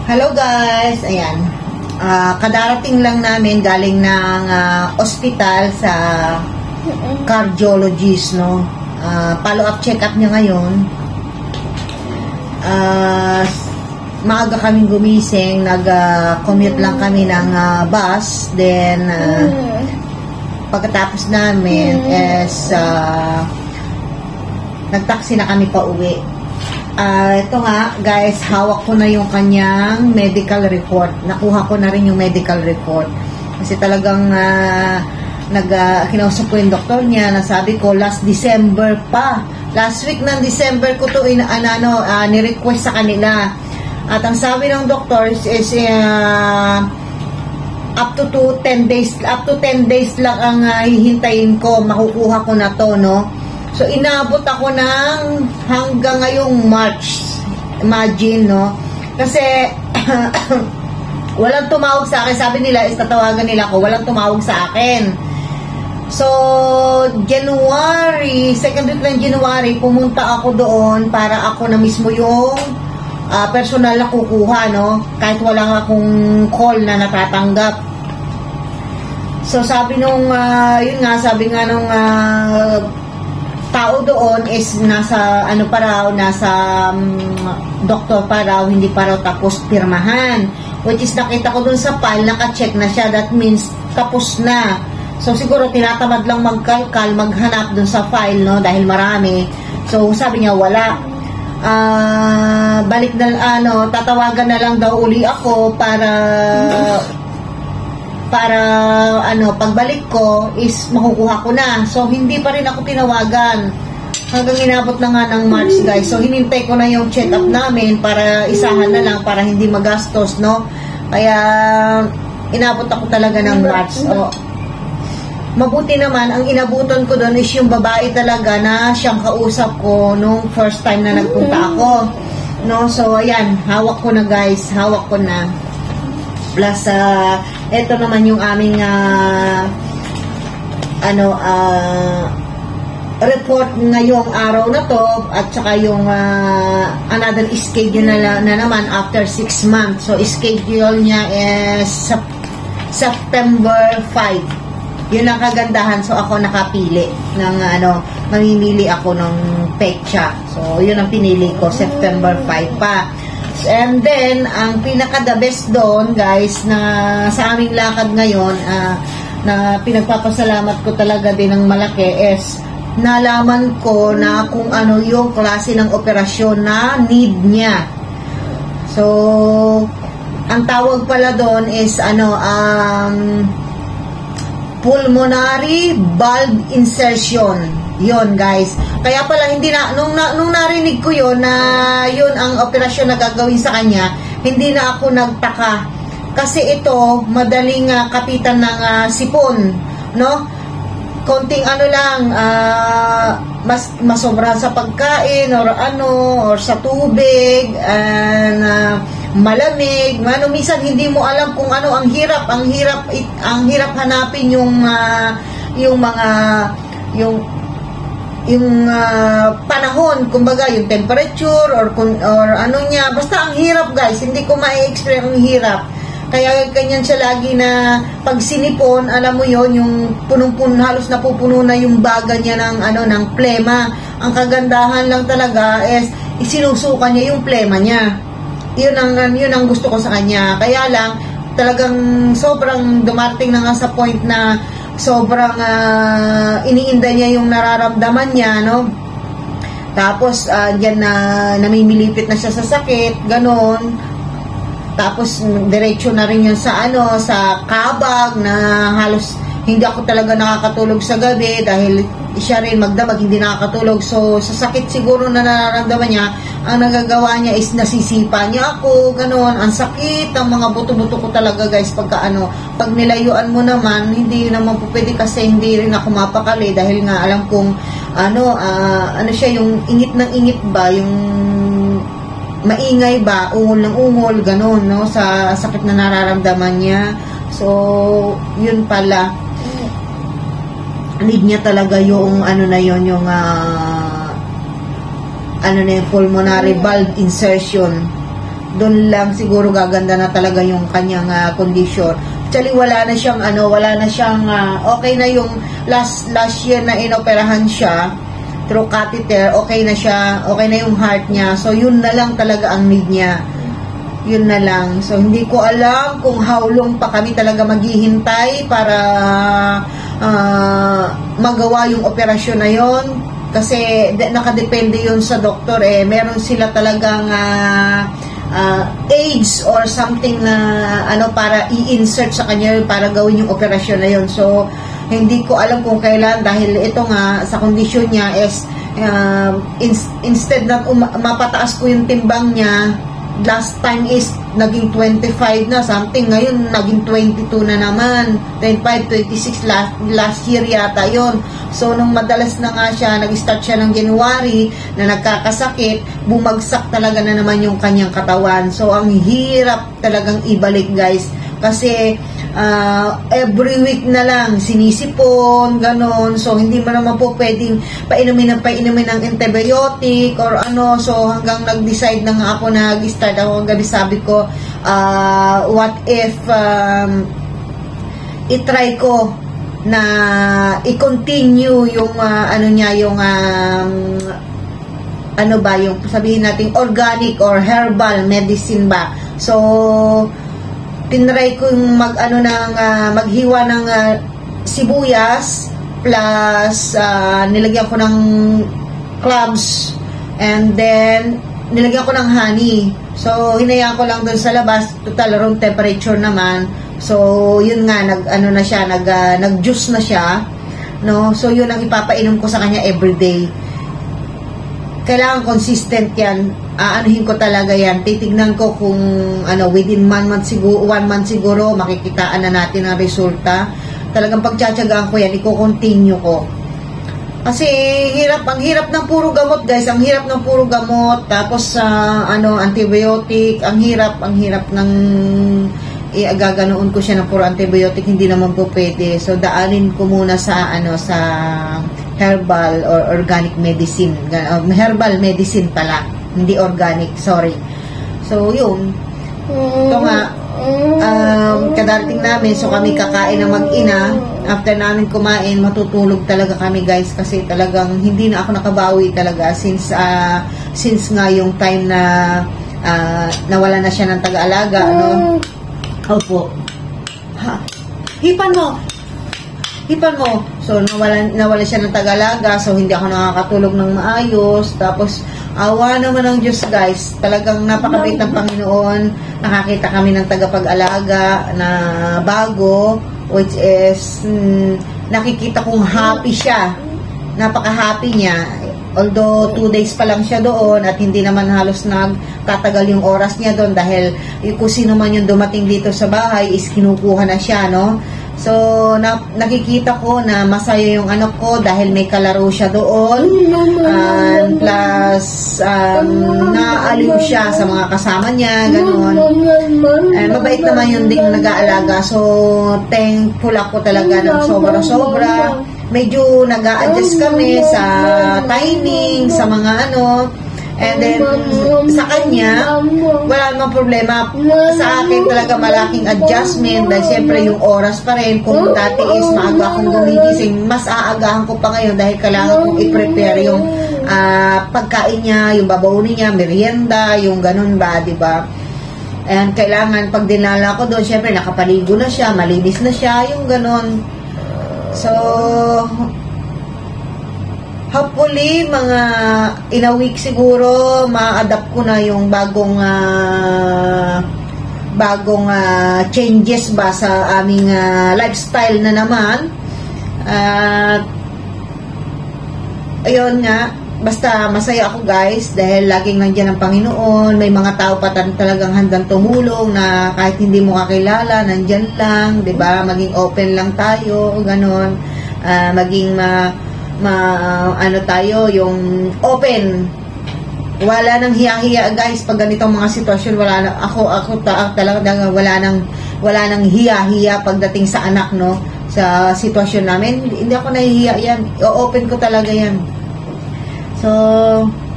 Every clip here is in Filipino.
Hello guys, ayan. Kadarating lang namin galing ng ospital sa cardiologist, no. Follow-up check-up niya ngayon. Maaga kaming gumising, nag-commute lang kami ng bus. Then, pagkatapos namin is nag-taxi na kami pa uwi. Ito nga, guys, hawak ko na yung kanyang medical report. Nakuha ko na rin yung medical report. Kasi talagang kinausap ko yung doktor niya, nasabi ko, last December pa. Last week ng December ko to ni-request sa kanila. At ang sabi ng doctor is up to 10 days lang ang hihintayin ko, makukuha ko na to, no? So, inabot ako ng hanggang ngayong March. Imagine, no? Kasi, walang tumawag sa akin. Sabi nila, tatawagan nila ako. Walang tumawag sa akin. So, January, second week ng January, pumunta ako doon para ako na mismo yung personal na kukuha, no? Kahit wala akong call na natatanggap. So, sabi nung, sabi nga nung, tao doon is nasa doktor pa raw, hindi pa raw tapos pirmahan, which is nakita ko doon sa file, naka-check na siya, that means tapos na. So siguro tinatamad lang magkalkal, maghanap doon sa file, no, dahil marami. So sabi niya wala, balik na, tatawagan na lang daw uli ako para pagbalik ko is makukuha ko na. So, hindi pa rin ako tinawagan. Hanggang inabot na nga ng March, guys. So, hinintay ko na yung check-up namin para isahan na lang, para hindi magastos, no? Kaya, inabot ako talaga ng March. So, mabuti naman, ang inabutan ko doon is yung babae talaga na siyang kausap ko nung first time na nagpunta ako. No? So, ayan, hawak ko na, guys. Hawak ko na. Plus, ito naman yung aming report ngayong araw na to, at saka yung another schedule na naman after 6 months. So, schedule niya is September 5. Yun ang kagandahan. So, ako nakapili ng mamimili ako ng petsa. So, yun ang pinili ko, September 5 pa. And then, ang pinaka-the best doon, guys, na sa aming lakad ngayon, na pinagpapasalamat ko talaga din ng malaki is, nalaman ko na kung ano yung klase ng operasyon na need niya. So, ang tawag pala doon is, pulmonary valve insertion. Yon, guys. Kaya pala hindi nung narinig ko yon na yon ang operasyon na gagawin sa kanya, hindi na ako nagtaka. Kasi ito madaling kapitan ng sipon, no? Konting mas masobra sa pagkain or sa tubig, and malamig, minsan hindi mo alam kung ano ang hirap hanapin yung panahon, kumbaga yung temperature or basta ang hirap, guys, hindi ko ma-explain ang hirap. Kaya ganyan siya lagi na pag sinipon, alam mo yon, yung punong-puno, halos napupuno na yung baga niya ng plema. Ang kagandahan lang talaga is isinusuka niya yung plema niya. Yun ang gusto ko sa kanya. Kaya lang talagang sobrang dumarting na nga sa point na sobrang iniinda niya yung nararamdaman niya, no? Tapos diyan na namimilipit na siya sa sakit, ganon. Tapos diretso na rin yun sa sa kabag, na halos hindi ako talaga nakakatulog sa gabi dahil siya rin magdamag, hindi nakakatulog. So sa sakit siguro na nararamdaman niya, ang nagagawa niya is nasisipa niya ako, ganon. Ang sakit, ang mga buto-buto ko talaga, guys, pag nilayuan mo naman, hindi naman po pwede kasi hindi rin ako mapakali dahil nga alam kong siya, yung ingit ng ingit ba, yung maingay ba, ungol ng ungol, ganon, no, sa sakit na nararamdaman niya. So, yun pala, need niya talaga yung yung pulmonary valve insertion. doon lang siguro gaganda na talaga yung kanyang condition. Actually, wala na siyang okay na yung last year na inoperahan siya through catheter, okay na siya, okay na yung heart niya. So, yun na lang talaga ang need niya. Yun na lang. So, hindi ko alam kung how long pa kami talaga maghihintay para magawa yung operasyon na yon. Kasi nakadepende yun sa doktor eh. Meron sila talagang age or something na para i-insert sa kanya para gawin yung operasyon na yun. So, hindi ko alam kung kailan dahil ito nga sa kondisyon niya is instead na mapataas ko yung timbang niya, last time is naging 25 na something, ngayon naging 22 na naman, 25, 26 last year yata yon. So nung madalas na nga siya, nag-start siya ng January na nagkakasakit, bumagsak talaga na naman yung kanyang katawan. So ang hirap talagang ibalik guys, kasi every week na lang sinisipon, ganon. So hindi mo naman po pwedeng painumin ng antibiotic or so hanggang nag-decide na nga ako na nag-start ako, gabi sabi ko what if i-try ko na i-continue yung yung yung sabihin natin organic or herbal medicine ba. So tinry ko yung maghiwa ng sibuyas plus nilagyan ko ng cloves and then nilagyan ko ng honey. So hinayaan ko lang doon sa labas, total room temperature naman. So yun nga nag-juice na siya, no? So yun ang ipapainom ko sa kanya everyday. Kailangan consistent yan. Aanuhin ko talaga yan. Titignan ko kung within 1 month siguro makikitaan na natin ang resulta. Talagang pagtsatsagaan ko yan, i-continue ko. Kasi ang hirap ng puro gamot guys, ang hirap ng puro gamot, tapos antibiotic, ang hirap ng gaganoon ko siya ng puro antibiotic, hindi naman po pwede. So daanin ko muna sa sa herbal or organic medicine. Herbal medicine pala, hindi organic, sorry. So yun, ito nga kadarating namin, so kami kakain ng mag-ina. After namin kumain, matutulog talaga kami guys, kasi talagang hindi na ako nakabawi talaga since nga yung time na nawala na siya ng taga-alaga, Opo. Hipan mo. So nawala siya ng taga-alaga, so hindi ako nakakatulog ng maayos. Tapos awa naman ng Diyos guys, talagang napakabait ng Panginoon. Nakakita kami ng tagapag-alaga na bago, which is nakikita kong happy siya, napaka-happy niya. Although 2 days pa lang siya doon at hindi naman halos nagtatagal yung oras niya doon dahil kung sino man yung dumating dito sa bahay is kinukuha na siya, no? So nakikita ko na masaya yung anak ko dahil may kalaro siya doon, plus naaliw siya sa mga kasama niya, ganoon. Mabait naman yung ding nag-aalaga, so thankful ako talaga ng sobra-sobra. Medyo nag-a-adjust kami sa timing, sa mga and then sa kanya wala namang problema. Sa akin talaga malaking adjustment dahil siyempre yung oras pa rin. Kung dati is maaga akong gumigising, mas aagahan ko pa ngayon dahil kailangan kong i-prepare yung pagkain niya, yung babaunin niya, merienda, yung ganun ba, diba? And kailangan pag dinala ko doon, siyempre nakapaligo na siya, malinis na siya, yung ganun. So hopefully mga in a week siguro ma-adapt ko na yung bagong changes ba sa aming lifestyle na naman. Ayun nga, basta masaya ako guys dahil laging nandiyan ang Panginoon. May mga tao pa talagang handang tumulong na kahit hindi mo kakilala, nandiyan lang, 'di ba? Maging open lang tayo, ganon. Maging tayo, yung open. Wala nang hiya-hiya guys pag ganitong mga sitwasyon. Wala na ako talaga wala nang hiya-hiya pagdating sa anak, no? Sa sitwasyon namin, hindi ako nahihiya yan. O-open ko talaga yan. So,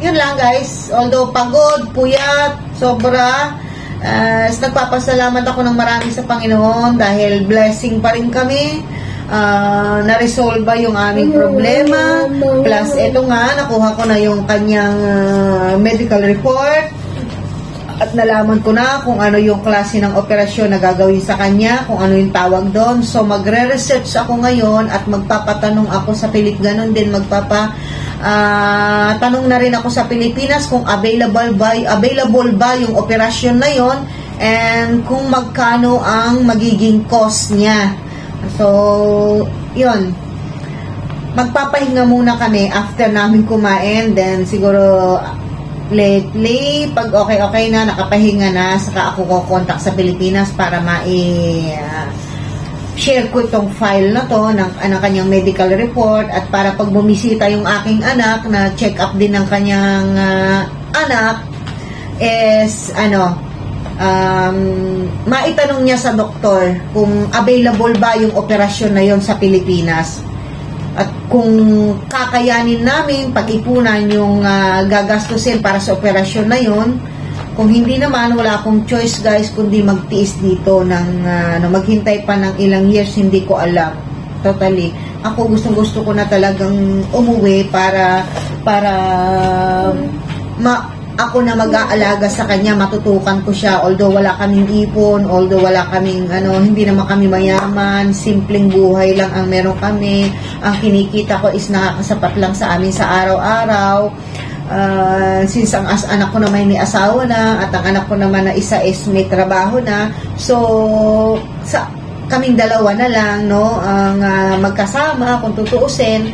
yun lang guys. Although pagod, puyat, sobra, Nagpapasalamat ako ng marami sa Panginoon dahil blessing pa rin kami. Na-resolve yung aming problema. Plus, eto nga, nakuha ko na yung kanyang medical report. At nalaman ko na kung ano yung klase ng operasyon na gagawin sa kanya, kung ano yung tawag doon. So, magre-research ako ngayon at magpapatanong ako sa ganon din, tanong na rin ako sa Pilipinas kung available ba yung operasyon na yon and kung magkano ang magiging cost niya. So, yun. Magpapahinga muna kami after namin kumain, then siguro lately, pag okay na, nakapahinga na, saka ako kukontak sa Pilipinas para share ko itong file na to ng kanyang medical report at para pag bumisita yung aking anak na check up din ng kanyang anak is maitanong niya sa doktor kung available ba yung operasyon na yon sa Pilipinas. At kung kakayanin namin pag-ipunan yung gagastusin para sa operasyon na yon, kung hindi naman, wala akong choice guys kundi magtiis dito ng maghintay pa ng ilang years, hindi ko alam. Totally. Ako gustong-gusto ko na talagang umuwi para ako na mag-aalaga sa kanya, matutukan ko siya. Although wala kaming ipon, although wala kaming hindi naman kami mayaman, simpleng buhay lang ang meron kami. Ang kinikita ko is nakakasapat lang sa amin sa araw-araw. Since ang anak ko naman may asawa na at ang anak ko naman na isa is may trabaho na. So, kaming dalawa na lang, no, ang magkasama kung tutuusin.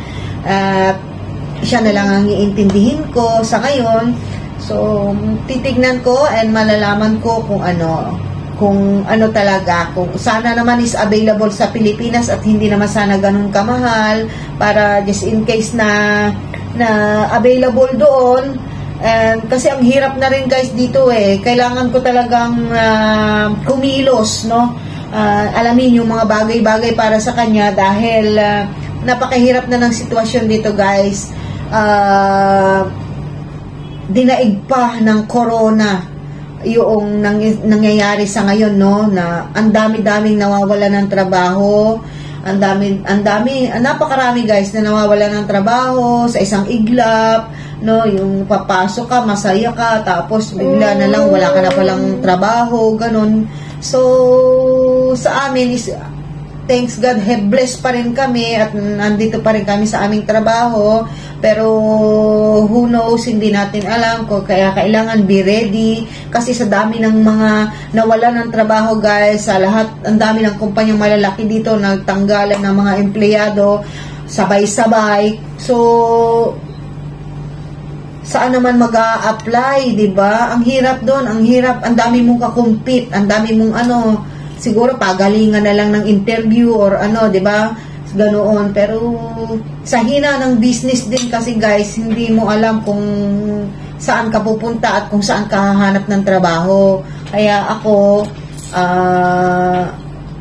Siya na lang ang iintindihin ko sa ngayon. So, titignan ko and malalaman ko kung ano talaga, kung sana naman is available sa Pilipinas at hindi naman sana ganun kamahal para just in case na available doon. And kasi ang hirap na rin guys dito kailangan ko talagang kumilos, no? Alamin yung mga bagay-bagay para sa kanya dahil napakahirap na ng sitwasyon dito guys. Dinaig pa ng corona yung nangyayari sa ngayon, no, na ang dami-daming nawawala ng trabaho, napakarami guys na nawawala ng trabaho sa isang iglap, no, yung papasok ka, masaya ka, tapos bigla na lang wala ka na palang trabaho, ganun. So, sa amin is thanks God, blessed pa rin kami at nandito pa rin kami sa aming trabaho. Pero who knows, hindi natin alam ko. Kaya kailangan be ready. Kasi sa dami ng mga nawala ng trabaho guys, sa lahat, ang dami ng kumpanyang malalaki dito nagtanggalan ng mga empleyado sabay-sabay. So, saan naman mag-a-apply, diba? Ang hirap doon, ang hirap, ang dami mong kakumpit, ang dami mong siguro pagalingan na lang ng interview or di ba? Ganoon. Pero sa hina ng business din kasi guys, hindi mo alam kung saan ka pupunta at kung saan ka hahanap ng trabaho. Kaya ako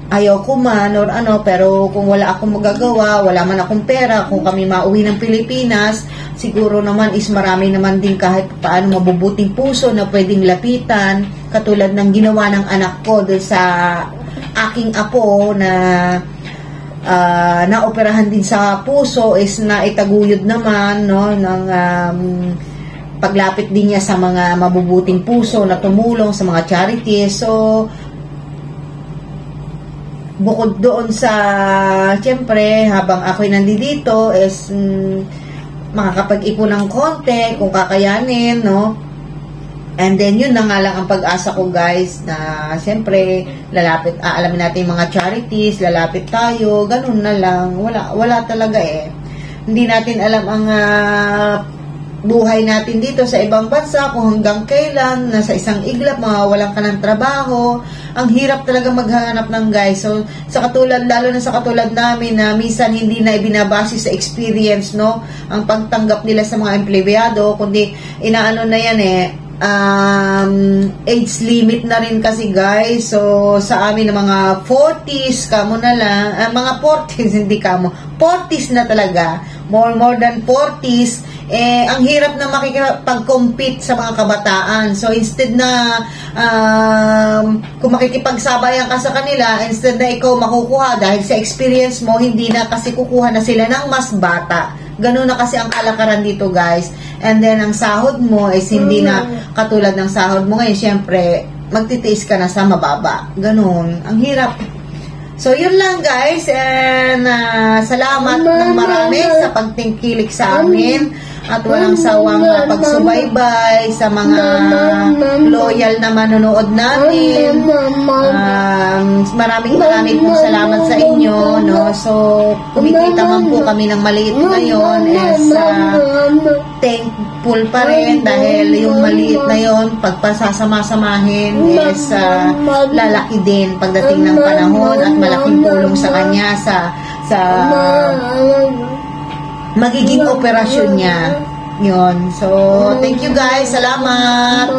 ayaw ko man or pero kung wala akong magagawa, wala man akong pera, kung kami mauwi ng Pilipinas, siguro naman is marami naman din kahit paano mabubuting puso na pwedeng lapitan, katulad ng ginawa ng anak ko doon sa aking apo na naoperahan din sa puso, is naitaguyod naman, no, ng paglapit din niya sa mga mabubuting puso na tumulong sa mga charities. So, bukod doon sa, siyempre, habang ako'y nandito is makakapag-ipon ng konti kung kakayanin, no? And then, yun na nga lang ang pag-asa ko, guys, na siyempre, alamin natin yung mga charities, lalapit tayo, ganun na lang. Wala talaga Hindi natin alam ang buhay natin dito sa ibang bansa, kung hanggang kailan, nasa isang iglap, mawawalan ka ng trabaho. Ang hirap talaga maghanap ng guys. So, lalo na sa katulad namin na minsan hindi na ibinabase sa experience, no? Ang pagtanggap nila sa mga empleyado, kundi inaano na yan age limit na rin kasi guys. So sa amin na mga 40s kamo na lang, mga 40s hindi kamo 40s na talaga, more than 40s, ang hirap na makikipag-compete sa mga kabataan. So, instead na kung makikipagsabayan ka sa kanila, instead na ikaw makukuha dahil sa experience mo, hindi na kasi kukuha na sila ng mas bata. Ganun na kasi ang kalakaran dito, guys. And then, ang sahod mo is hindi na katulad ng sahod mo ngayon. Siyempre, magtitiis ka na sa mababa. Ganun. Ang hirap. So, yun lang, guys. And salamat ng marami sa pagtingkilik sa amin. At walang sawang pagsubaybay sa mga loyal na manonood namin. Maraming pong salamat sa inyo, no? So, kumikita man po kami ng maliit ngayon is thankful pa rin dahil yung maliit na yon pagpasasama-samahin is lalaki din pagdating ng panahon at malaking tulong sa kanya sa magiging operasyon niya. Yun. So, thank you guys. Salamat.